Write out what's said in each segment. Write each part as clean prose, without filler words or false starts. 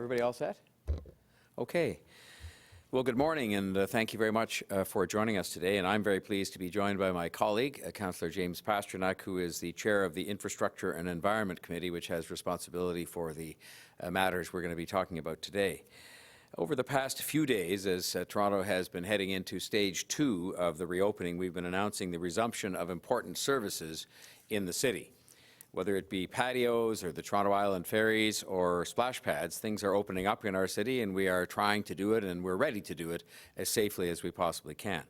Everybody all set? Okay. Well, good morning, and thank you very much for joining us today. And I'm very pleased to be joined by my colleague, Councillor James Pasternak, who is the chair of the Infrastructure and Environment Committee, which has responsibility for the matters we're going to be talking about today. Over the past few days, as Toronto has been heading into stage 2 of the reopening, we've been announcing the resumption of important services in the city. Whether it be patios or the Toronto Island ferries or splash pads, things are opening up in our city, and we are trying to do it, and we're ready to do it as safely as we possibly can.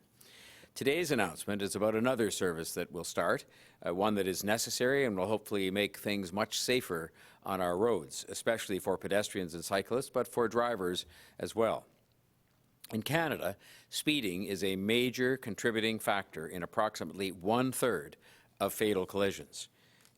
Today's announcement is about another service that will start, one that is necessary and will hopefully make things much safer on our roads, especially for pedestrians and cyclists, but for drivers as well. In Canada, speeding is a major contributing factor in approximately 1/3 of fatal collisions.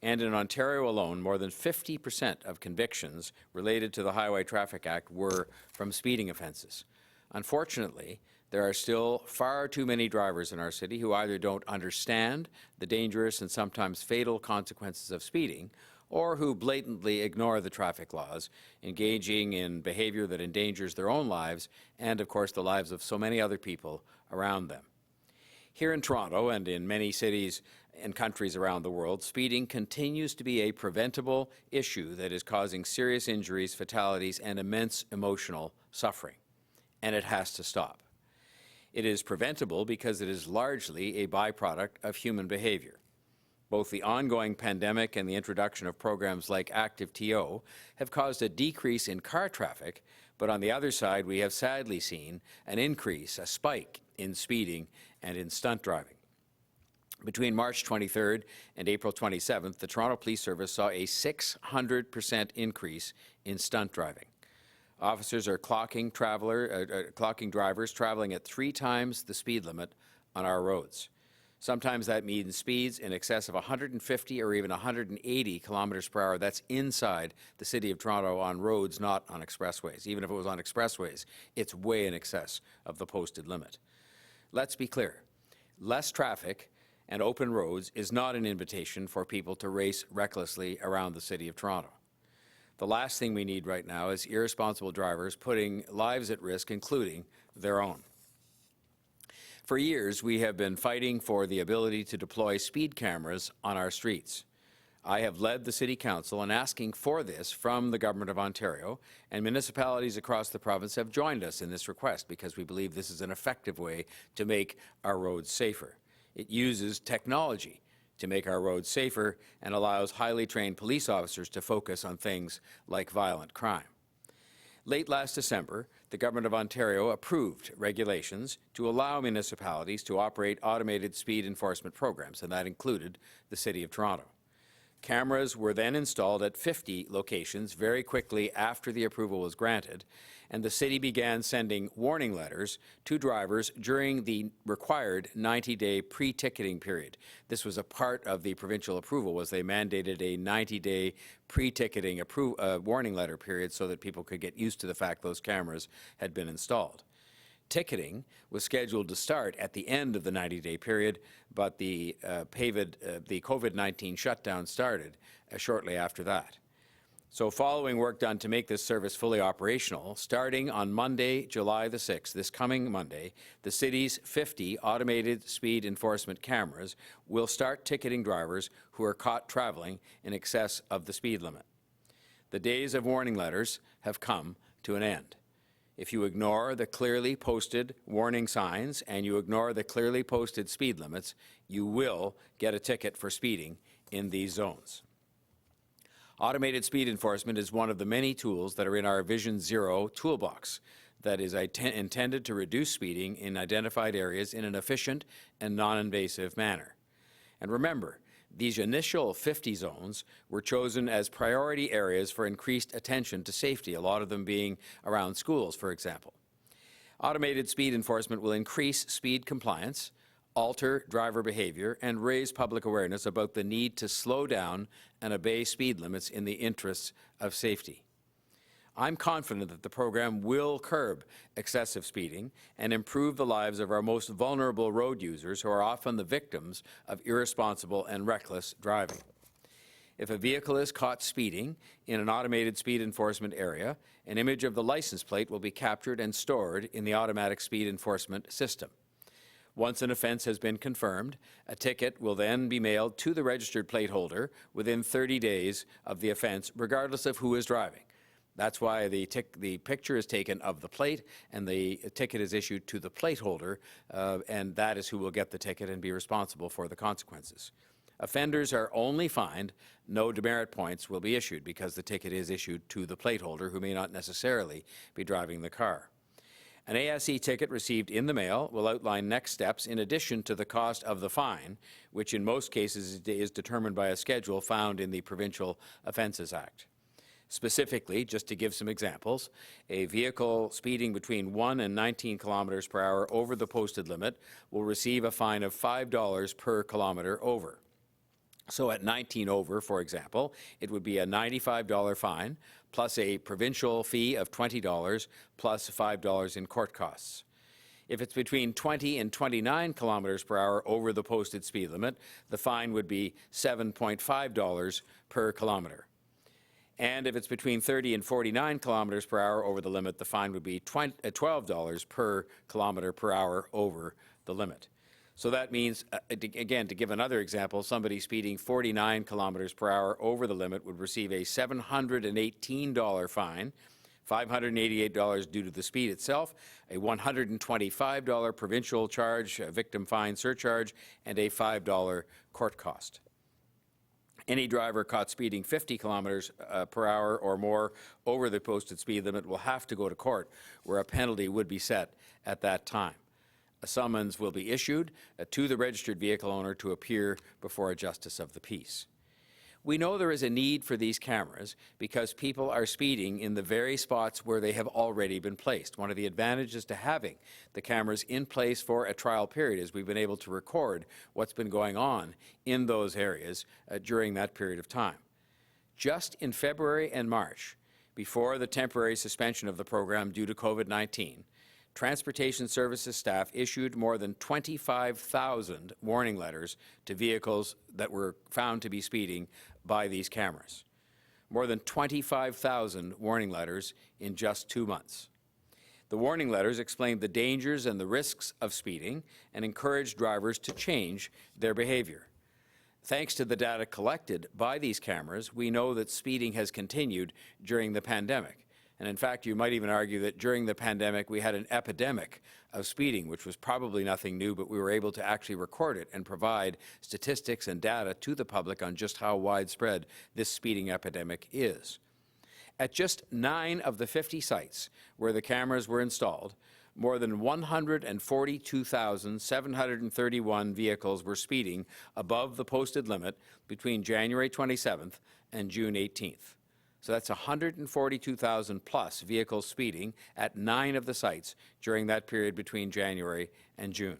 And in Ontario alone, more than 50% of convictions related to the Highway Traffic Act were from speeding offences. Unfortunately, there are still far too many drivers in our city who either don't understand the dangerous and sometimes fatal consequences of speeding, or who blatantly ignore the traffic laws, engaging in behaviour that endangers their own lives and, of course, the lives of so many other people around them. Here in Toronto and in many cities and countries around the world, speeding continues to be a preventable issue that is causing serious injuries, fatalities, and immense emotional suffering. And it has to stop. It is preventable because it is largely a byproduct of human behavior. Both the ongoing pandemic and the introduction of programs like Active TO have caused a decrease in car traffic, but on the other side, we have sadly seen an increase, a spike in speeding and in stunt driving. Between March 23rd and April 27th, the Toronto Police Service saw a 600% increase in stunt driving. Officers are clocking drivers traveling at 3 times the speed limit on our roads. Sometimes that means speeds in excess of 150 or even 180 kilometers per hour. That's inside the City of Toronto on roads, not on expressways. Even if it was on expressways, it's way in excess of the posted limit. Let's be clear. Less traffic and open roads is not an invitation for people to race recklessly around the City of Toronto. The last thing we need right now is irresponsible drivers putting lives at risk, including their own. For years, we have been fighting for the ability to deploy speed cameras on our streets. I have led the City Council in asking for this from the Government of Ontario, and municipalities across the province have joined us in this request because we believe this is an effective way to make our roads safer. It uses technology to make our roads safer and allows highly trained police officers to focus on things like violent crime. Late last December, the Government of Ontario approved regulations to allow municipalities to operate automated speed enforcement programs, and that included the City of Toronto. Cameras were then installed at 50 locations very quickly after the approval was granted, and the city began sending warning letters to drivers during the required 90-day pre-ticketing period. This was a part of the provincial approval, was they mandated a 90-day pre-ticketing warning letter period so that people could get used to the fact those cameras had been installed. Ticketing was scheduled to start at the end of the 90-day period, but the COVID-19 shutdown started shortly after that. So following work done to make this service fully operational, starting on Monday, July the 6th, this coming Monday, the city's 50 automated speed enforcement cameras will start ticketing drivers who are caught traveling in excess of the speed limit. The days of warning letters have come to an end. If you ignore the clearly posted warning signs and you ignore the clearly posted speed limits, you will get a ticket for speeding in these zones. Automated speed enforcement is one of the many tools that are in our Vision Zero toolbox that is intended to reduce speeding in identified areas in an efficient and non-invasive manner. And remember, these initial 50 zones were chosen as priority areas for increased attention to safety, a lot of them being around schools, for example. Automated speed enforcement will increase speed compliance, alter driver behavior, and raise public awareness about the need to slow down and obey speed limits in the interests of safety. I'm confident that the program will curb excessive speeding and improve the lives of our most vulnerable road users who are often the victims of irresponsible and reckless driving. If a vehicle is caught speeding in an automated speed enforcement area, an image of the license plate will be captured and stored in the automatic speed enforcement system. Once an offense has been confirmed, a ticket will then be mailed to the registered plate holder within 30 days of the offense, regardless of who is driving. That's why the picture is taken of the plate and the ticket is issued to the plate holder, and that is who will get the ticket and be responsible for the consequences. Offenders are only fined, no demerit points will be issued because the ticket is issued to the plate holder who may not necessarily be driving the car. An ASE ticket received in the mail will outline next steps in addition to the cost of the fine, which in most cases is determined by a schedule found in the Provincial Offences Act. Specifically, just to give some examples, a vehicle speeding between 1 and 19 kilometers per hour over the posted limit will receive a fine of $5 per kilometer over. So at 19 over, for example, it would be a $95 fine plus a provincial fee of $20 plus $5 in court costs. If it's between 20 and 29 kilometers per hour over the posted speed limit, the fine would be $7.5 per kilometer. And if it's between 30 and 49 kilometers per hour over the limit, the fine would be $12 per kilometer per hour over the limit. So that means, again, to give another example, somebody speeding 49 kilometers per hour over the limit would receive a $718 fine, $588 due to the speed itself, a $125 provincial charge, a victim fine surcharge, and a $5 court cost. Any driver caught speeding 50 kilometers per hour or more over the posted speed limit will have to go to court, where a penalty would be set at that time. A summons will be issued to the registered vehicle owner to appear before a justice of the peace. We know there is a need for these cameras because people are speeding in the very spots where they have already been placed. One of the advantages to having the cameras in place for a trial period is we've been able to record what's been going on in those areas during that period of time. Just in February and March, before the temporary suspension of the program due to COVID-19, Transportation Services staff issued more than 25,000 warning letters to vehicles that were found to be speeding by these cameras. More than 25,000 warning letters in just 2 months. The warning letters explained the dangers and the risks of speeding and encouraged drivers to change their behavior. Thanks to the data collected by these cameras, we know that speeding has continued during the pandemic. And in fact, you might even argue that during the pandemic, we had an epidemic of speeding, which was probably nothing new, but we were able to actually record it and provide statistics and data to the public on just how widespread this speeding epidemic is. At just 9 of the 50 sites where the cameras were installed, more than 142,731 vehicles were speeding above the posted limit between January 27th and June 18th. So that's 142,000 plus vehicles speeding at 9 of the sites during that period between January and June.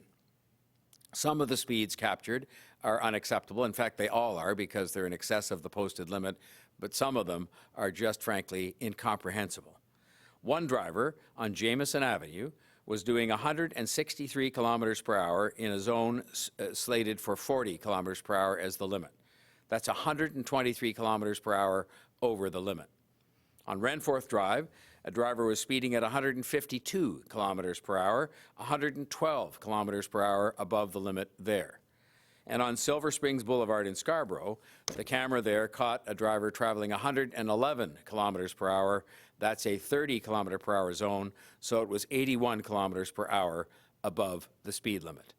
Some of the speeds captured are unacceptable. In fact, they all are because they're in excess of the posted limit, but some of them are just frankly incomprehensible. One driver on Jameson Avenue was doing 163 kilometers per hour in a zone slated for 40 kilometers per hour as the limit. That's 123 kilometers per hour over the limit. On Renforth Drive, a driver was speeding at 152 kilometers per hour, 112 kilometers per hour above the limit there. And on Silver Springs Boulevard in Scarborough, the camera there caught a driver traveling 111 kilometers per hour. That's a 30 kilometer per hour zone, so it was 81 kilometers per hour above the speed limit.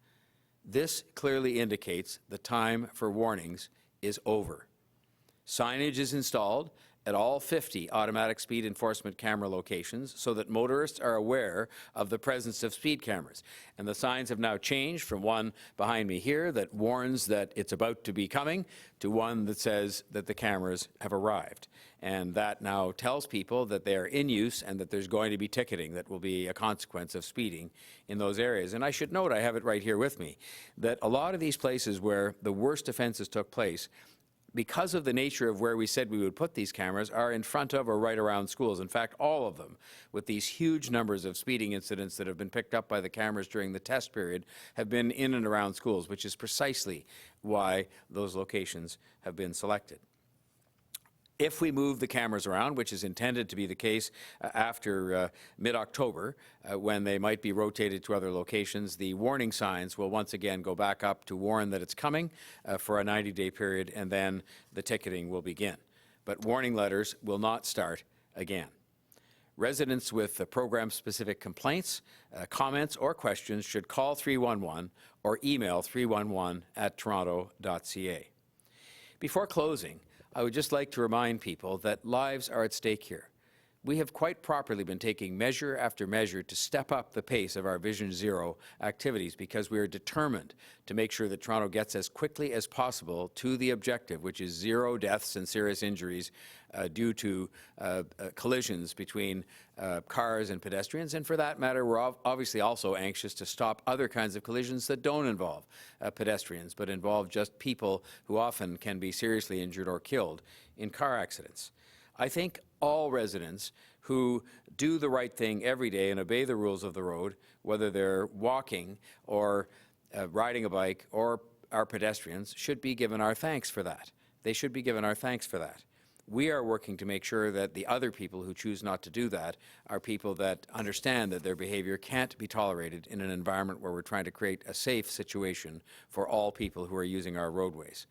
This clearly indicates the time for warnings is over. Signage is installed at all 50 automatic speed enforcement camera locations so that motorists are aware of the presence of speed cameras. And the signs have now changed from one behind me here that warns that it's about to be coming to one that says that the cameras have arrived. And that now tells people that they are in use and that there's going to be ticketing that will be a consequence of speeding in those areas. And I should note, I have it right here with me, that a lot of these places where the worst offenses took place, because of the nature of where we said we would put these cameras, are in front of or right around schools. In fact, all of them, with these huge numbers of speeding incidents that have been picked up by the cameras during the test period, have been in and around schools, which is precisely why those locations have been selected. If we move the cameras around, which is intended to be the case after mid-October, when they might be rotated to other locations, the warning signs will once again go back up to warn that it's coming for a 90-day period, and then the ticketing will begin. But warning letters will not start again. Residents with program-specific complaints, comments, or questions should call 311 or email 311@toronto.ca. Before closing, I would just like to remind people that lives are at stake here. We have quite properly been taking measure after measure to step up the pace of our Vision Zero activities because we are determined to make sure that Toronto gets as quickly as possible to the objective, which is 0 deaths and serious injuries due to collisions between cars and pedestrians. And for that matter, we're obviously also anxious to stop other kinds of collisions that don't involve pedestrians, but involve just people who often can be seriously injured or killed in car accidents. I think all residents who do the right thing every day and obey the rules of the road, whether they're walking or riding a bike or are pedestrians, should be given our thanks for that. They should be given our thanks for that. We are working to make sure that the other people who choose not to do that are people that understand that their behavior can't be tolerated in an environment where we're trying to create a safe situation for all people who are using our roadways.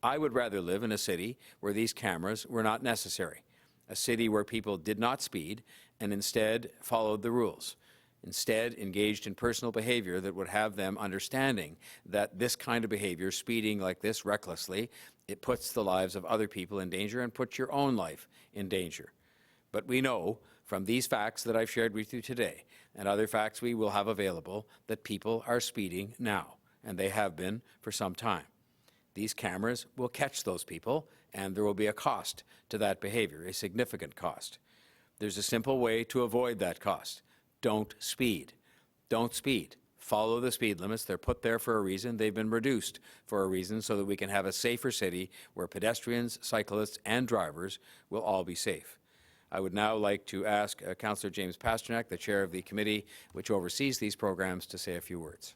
I would rather live in a city where these cameras were not necessary, a city where people did not speed and instead followed the rules, instead engaged in personal behavior that would have them understanding that this kind of behavior, speeding like this recklessly, it puts the lives of other people in danger and puts your own life in danger. But we know from these facts that I've shared with you today and other facts we will have available that people are speeding now, and they have been for some time. These cameras will catch those people, and there will be a cost to that behavior, a significant cost. There's a simple way to avoid that cost. Don't speed. Don't speed. Follow the speed limits. They're put there for a reason. They've been reduced for a reason so that we can have a safer city where pedestrians, cyclists, and drivers will all be safe. I would now like to ask Councillor James Pasternak, the chair of the committee which oversees these programs, to say a few words.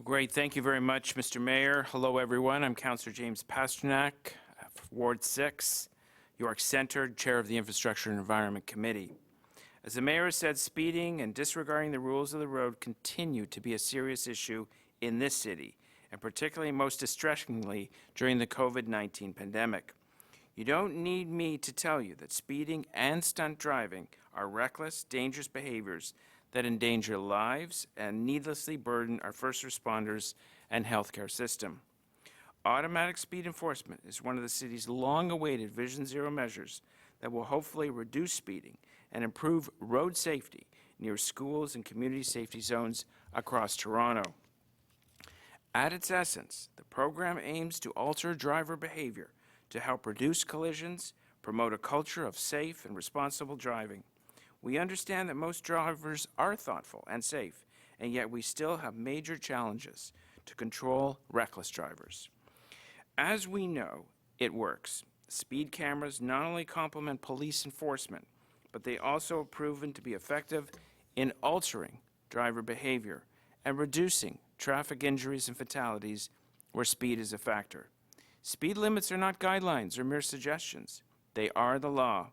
Great. Thank you very much, Mr. Mayor. Hello, everyone. I'm Councillor James Pasternak, Ward 6, York Centre, Chair of the Infrastructure and Environment Committee. As the Mayor has said, speeding and disregarding the rules of the road continue to be a serious issue in this city, and particularly most distressingly during the COVID-19 pandemic. You don't need me to tell you that speeding and stunt driving are reckless, dangerous behaviors that endanger lives and needlessly burden our first responders and healthcare system. Automatic speed enforcement is one of the city's long-awaited Vision Zero measures that will hopefully reduce speeding and improve road safety near schools and community safety zones across Toronto. At its essence, the program aims to alter driver behavior to help reduce collisions, promote a culture of safe and responsible driving. We understand that most drivers are thoughtful and safe, and yet we still have major challenges to control reckless drivers. As we know, it works. Speed cameras not only complement police enforcement, but they also have proven to be effective in altering driver behavior and reducing traffic injuries and fatalities where speed is a factor. Speed limits are not guidelines or mere suggestions. They are the law.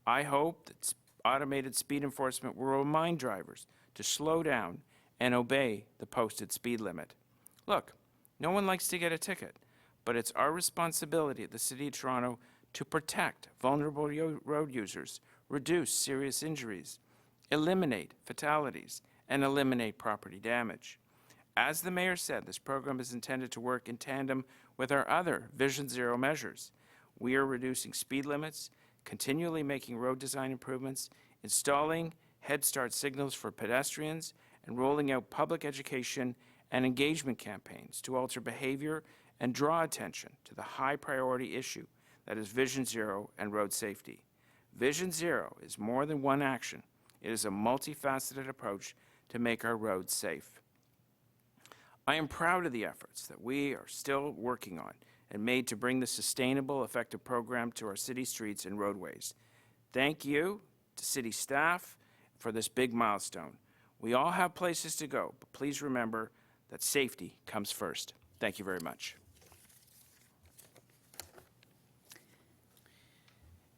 I hope that automated speed enforcement will remind drivers to slow down and obey the posted speed limit. Look, no one likes to get a ticket, but it's our responsibility at the City of Toronto to protect vulnerable road users, reduce serious injuries, eliminate fatalities, and eliminate property damage. As the Mayor said, this program is intended to work in tandem with our other Vision Zero measures. We are reducing speed limits, continually making road design improvements, installing Head Start signals for pedestrians, and rolling out public education and engagement campaigns to alter behavior and draw attention to the high priority issue that is Vision Zero and road safety. Vision Zero is more than one action. It is a multifaceted approach to make our roads safe. I am proud of the efforts that we are still working on and made to bring the sustainable, effective program to our city streets and roadways. Thank you to city staff for this big milestone. We all have places to go, but please remember that safety comes first. Thank you very much.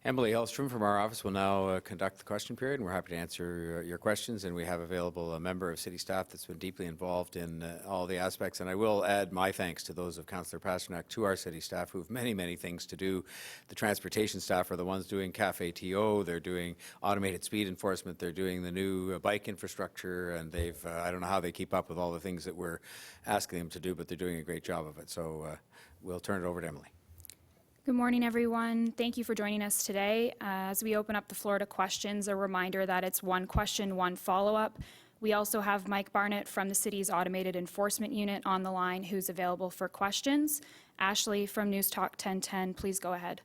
Emily Hellstrom from our office will now conduct the question period, and we're happy to answer your questions. And we have available a member of city staff that's been deeply involved in all the aspects. And I will add my thanks to those of Councillor Pasternak, to our city staff, who have many, many things to do. The transportation staff are the ones doing Cafe TO. They're doing automated speed enforcement. They're doing the new bike infrastructure. And they've, I don't know how they keep up with all the things that we're asking them to do, but they're doing a great job of it. So we'll turn it over to Emily. Good morning, everyone. Thank you for joining us today. As we open up the floor to questions, a reminder that it's one question, one follow-up. We also have Mike Barnett from the city's Automated Enforcement Unit on the line, who's available for questions. Ashley from News Talk 1010, please go ahead.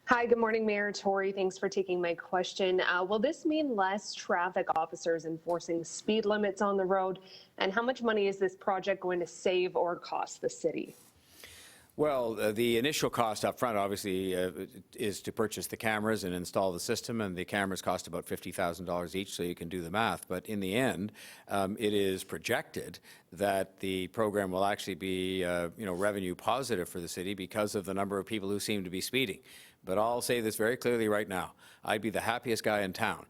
Hi, good morning, Mayor Tory. Thanks for taking my question. Will this mean less traffic officers enforcing speed limits on the road? And how much money is this project going to save or cost the city? Well, the initial cost up front, obviously, is to purchase the cameras and install the system, and the cameras cost about $50,000 each, so you can do the math. But in the end, it is projected that the program will actually be, revenue positive for the city because of the number of people who seem to be speeding. But I'll say this very clearly right now. I'd be the happiest guy in town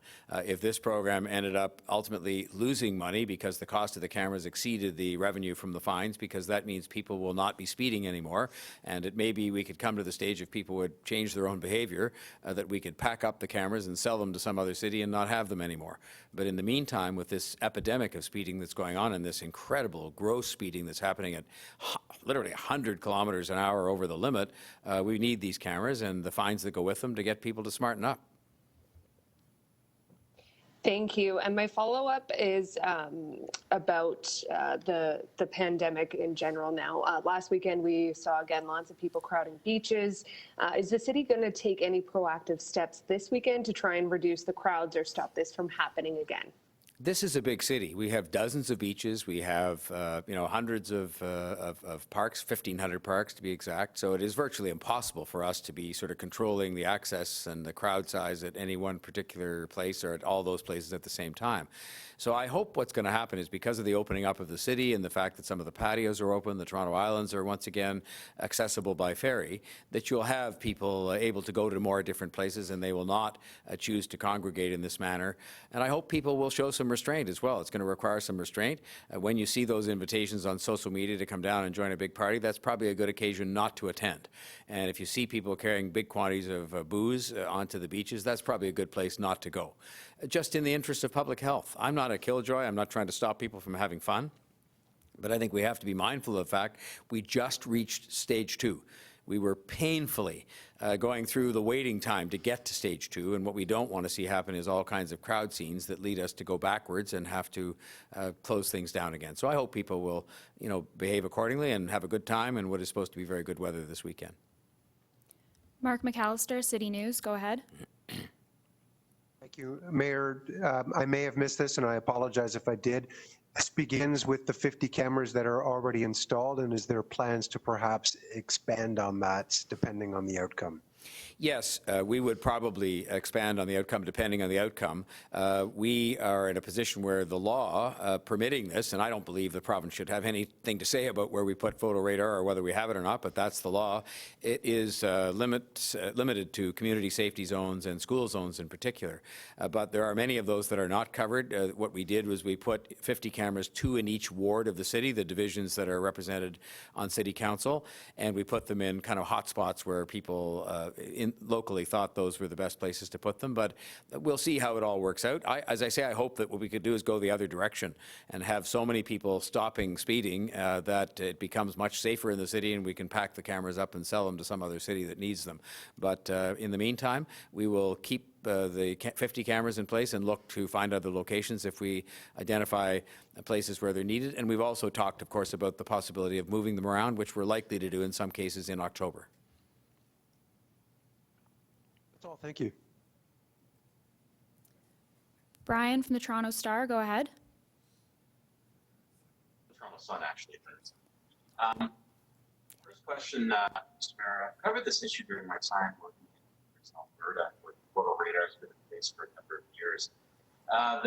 if this program ended up ultimately losing money because the cost of the cameras exceeded the revenue from the fines, because that means people will not be speeding anymore. And it may be we could come to the stage, if people would change their own behavior, that we could pack up the cameras and sell them to some other city and not have them anymore. But in the meantime, with this epidemic of speeding that's going on and this incredible gross speeding that's happening at literally 100 kilometers an hour over the limit, we need these cameras and the fines that go with them to get people to smarten up. Thank you. And my follow-up is about the pandemic in general now. Last weekend, we saw, again, lots of people crowding beaches. Is the city going to take any proactive steps this weekend to try and reduce the crowds or stop this from happening again? This is a big city. We have dozens of beaches. We have, hundreds of parks, 1,500 parks to be exact. So it is virtually impossible for us to be sort of controlling the access and the crowd size at any one particular place or at all those places at the same time. So I hope what's going to happen is, because of the opening up of the city and the fact that some of the patios are open, the Toronto Islands are once again accessible by ferry, that you'll have people able to go to more different places, and they will not choose to congregate in this manner. And I hope people will show some restraint as well. It's going to require some restraint. When you see those invitations on social media to come down and join a big party, that's probably a good occasion not to attend. And if you see people carrying big quantities of booze onto the beaches, that's probably a good place not to go. Just in the interest of public health. I'm not a killjoy. I'm not trying to stop people from having fun. But I think we have to be mindful of the fact we just reached stage 2. We were painfully going through the waiting time to get to stage 2, and what we don't want to see happen is all kinds of crowd scenes that lead us to go backwards and have to close things down again. So I hope people will, behave accordingly and have a good time in what is supposed to be very good weather this weekend. Mark McAllister, City News, go ahead. Thank you, Mayor. I may have missed this, and I apologize if I did. This begins with the 50 cameras that are already installed, and is there plans to perhaps expand on that depending on the outcome? Yes, we would probably expand on the outcome depending on the outcome. We are in a position where the law permitting this, and I don't believe the province should have anything to say about where we put photo radar or whether we have it or not, but that's the law. It is limited to community safety zones and school zones in particular. But there are many of those that are not covered. What we did was we put 50 cameras, 2 in each ward of the city, the divisions that are represented on city council, and we put them in kind of hot spots where people locally thought those were the best places to put them, but we'll see how it all works out. As I say, I hope that what we could do is go the other direction and have so many people stopping speeding that it becomes much safer in the city, and we can pack the cameras up and sell them to some other city that needs them. But in the meantime, we will keep the 50 cameras in place and look to find other locations if we identify places where they're needed. And we've also talked, of course, about the possibility of moving them around, which we're likely to do in some cases in October. That's all. Thank you. Brian from the Toronto Star, go ahead. The Toronto Sun, actually. First question, Mr. Mayor. I covered this issue during my time working in Alberta, where photo radar has been in place for a number of years. I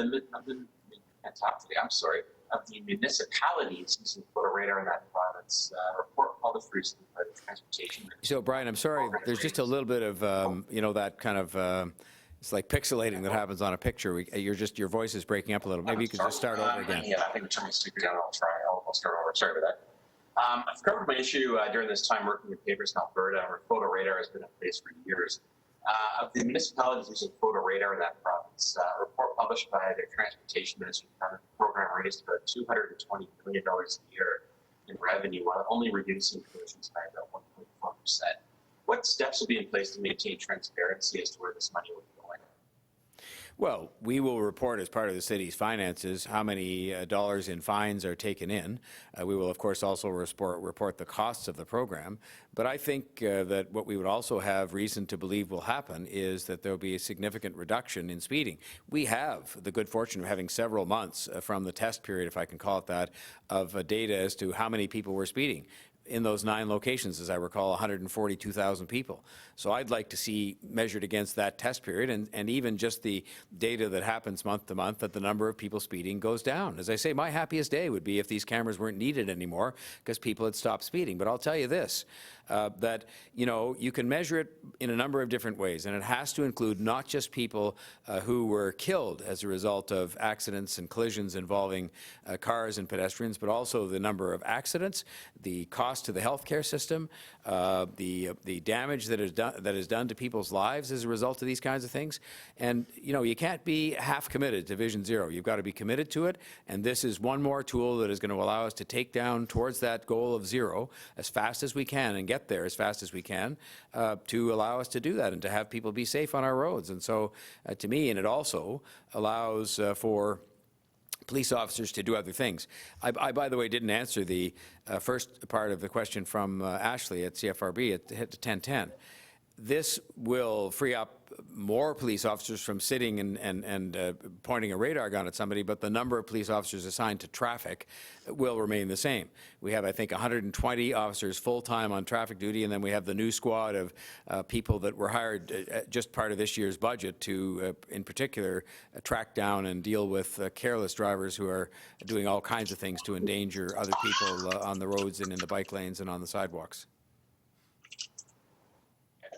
can't talk today, I'm sorry. of the municipalities using photo radar in that province, report published recently by the Transportation Ministry. So, Brian, I'm sorry, there's just a little bit of, that kind of, it's like pixelating that happens on a picture. Your voice is breaking up a little. Maybe you could just start over again. Yeah, I think turn my speaker down. I'll try. I'll start over. Sorry about that. I've covered my issue during this time working with neighbors in Alberta, where photo radar has been in place for years. Of the municipalities using photo radar in that province, a report published by the Transportation Ministry found that the program raised about $220 million a year in revenue, while only reducing pollution by about 1.4%. What steps will be in place to maintain transparency as to where this money will be going? Well, we will report as part of the city's finances how many dollars in fines are taken in. We will, of course, also report the costs of the program. But I think that what we would also have reason to believe will happen is that there will be a significant reduction in speeding. We have the good fortune of having several months from the test period, if I can call it that, of data as to how many people were speeding. In those 9 locations, as I recall, 142,000 people. So I'd like to see measured against that test period and even just the data that happens month to month that the number of people speeding goes down. As I say, my happiest day would be if these cameras weren't needed anymore because people had stopped speeding. But I'll tell you this, that, you can measure it in a number of different ways, and it has to include not just people who were killed as a result of accidents and collisions involving cars and pedestrians, but also the number of accidents, the cost to the healthcare system, the damage that is done to people's lives as a result of these kinds of things. And you can't be half committed to Vision Zero. You've got to be committed to it, and this is one more tool that is going to allow us to take down towards that goal of zero as fast as we can and get there as fast as we can to allow us to do that and to have people be safe on our roads. And so to me, and it also allows for police officers to do other things. I, by the way, didn't answer the first part of the question from Ashley at CFRB at 1010. This will free up more police officers from sitting and pointing a radar gun at somebody, but the number of police officers assigned to traffic will remain the same. We have, I think, 120 officers full-time on traffic duty, and then we have the new squad of people that were hired just part of this year's budget to, in particular, track down and deal with careless drivers who are doing all kinds of things to endanger other people on the roads and in the bike lanes and on the sidewalks.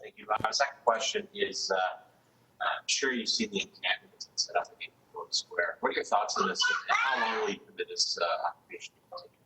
Thank you. My second question is, I'm sure you've seen the encampments and set up in Tory Square. What are your thoughts on this, and how long will you permit this occupation to continue?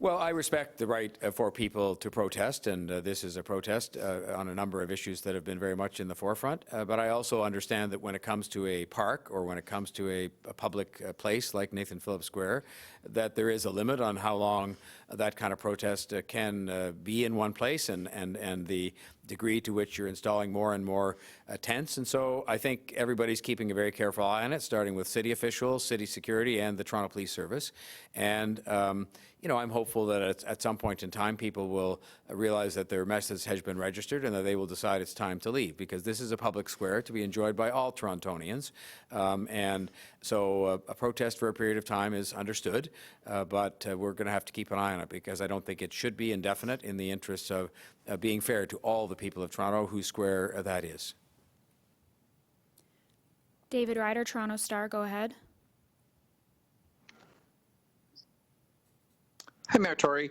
Well, I respect the right for people to protest, and this is a protest on a number of issues that have been very much in the forefront. But I also understand that when it comes to a park or when it comes to a public place like Nathan Phillips Square, that there is a limit on how long that kind of protest can be in one place and the degree to which you're installing more and more tents. And so I think everybody's keeping a very careful eye on it, starting with city officials, city security, and the Toronto Police Service. And I'm hopeful that at some point in time, people will realize that their message has been registered and that they will decide it's time to leave, because this is a public square to be enjoyed by all Torontonians. And so a protest for a period of time is understood, but we're going to have to keep an eye on it, because I don't think it should be indefinite in the interests of being fair to all the people of Toronto whose square that is. David Ryder, Toronto Star, go ahead. Hi, Mayor Tory.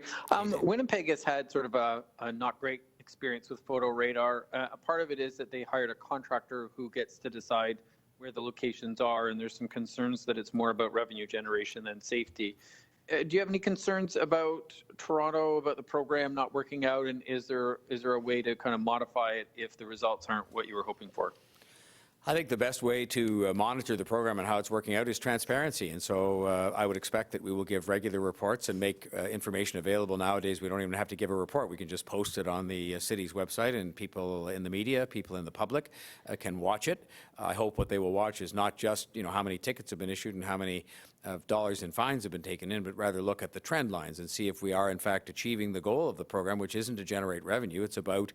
Winnipeg has had sort of a not great experience with photo radar. A part of it is that they hired a contractor who gets to decide where the locations are, and there's some concerns that it's more about revenue generation than safety. Do you have any concerns about Toronto, about the program not working out, and is there a way to kind of modify it if the results aren't what you were hoping for? I think the best way to monitor the program and how it's working out is transparency. And so I would expect that we will give regular reports and make information available. Nowadays, we don't even have to give a report. We can just post it on the city's website, and people in the media, people in the public can watch it. I hope what they will watch is not just, how many tickets have been issued and how many dollars in fines have been taken in, but rather look at the trend lines and see if we are in fact achieving the goal of the program, which isn't to generate revenue. It's about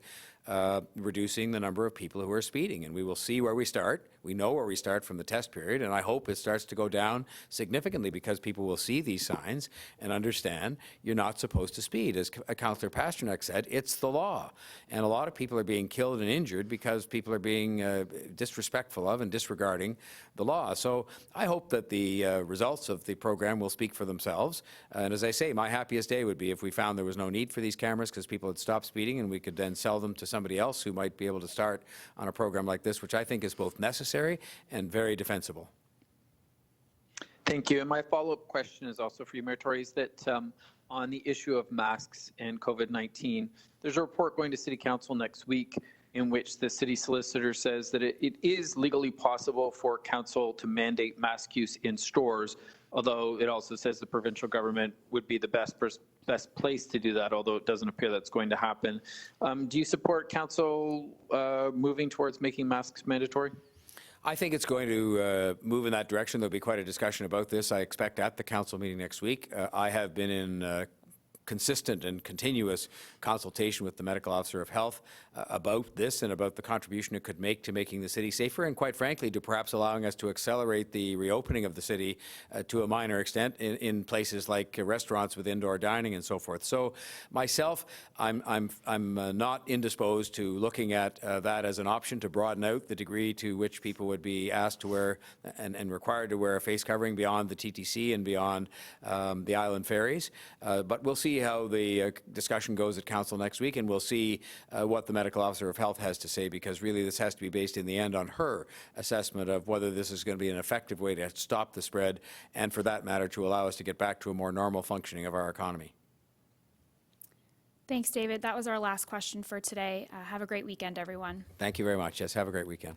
reducing the number of people who are speeding. And we will see where we start. start. We know where we start from the test period, and I hope it starts to go down significantly because people will see these signs and understand you're not supposed to speed. As Councillor Pasternak said, it's the law. And a lot of people are being killed and injured because people are being disrespectful of and disregarding the law. So I hope that the results of the program will speak for themselves. And as I say, my happiest day would be if we found there was no need for these cameras because people had stopped speeding, and we could then sell them to somebody else who might be able to start on a program like this, which I think is both necessary and very defensible. Thank you. And my follow-up question is also for you, Mayor Tory, is that on the issue of masks and COVID-19, there's a report going to City Council next week in which the city solicitor says that it is legally possible for council to mandate mask use in stores, although it also says the provincial government would be the best place to do that, although it doesn't appear that's going to happen. Do you support council moving towards making masks mandatory? I think it's going to move in that direction. There'll be quite a discussion about this, I expect, at the council meeting next week. I have been in consistent and continuous consultation with the medical officer of health about this and about the contribution it could make to making the city safer, and quite frankly to perhaps allowing us to accelerate the reopening of the city to a minor extent in places like restaurants with indoor dining and so forth. So myself, I'm not indisposed to looking at that as an option to broaden out the degree to which people would be asked to wear and required to wear a face covering beyond the TTC and beyond the island ferries. But we'll see how the discussion goes at council next week, and we'll see what the medical officer of health has to say, because really this has to be based in the end on her assessment of whether this is going to be an effective way to stop the spread and, for that matter, to allow us to get back to a more normal functioning of our economy. Thanks, David. That was our last question for today. Have a great weekend, everyone. Thank you very much. Yes, have a great weekend.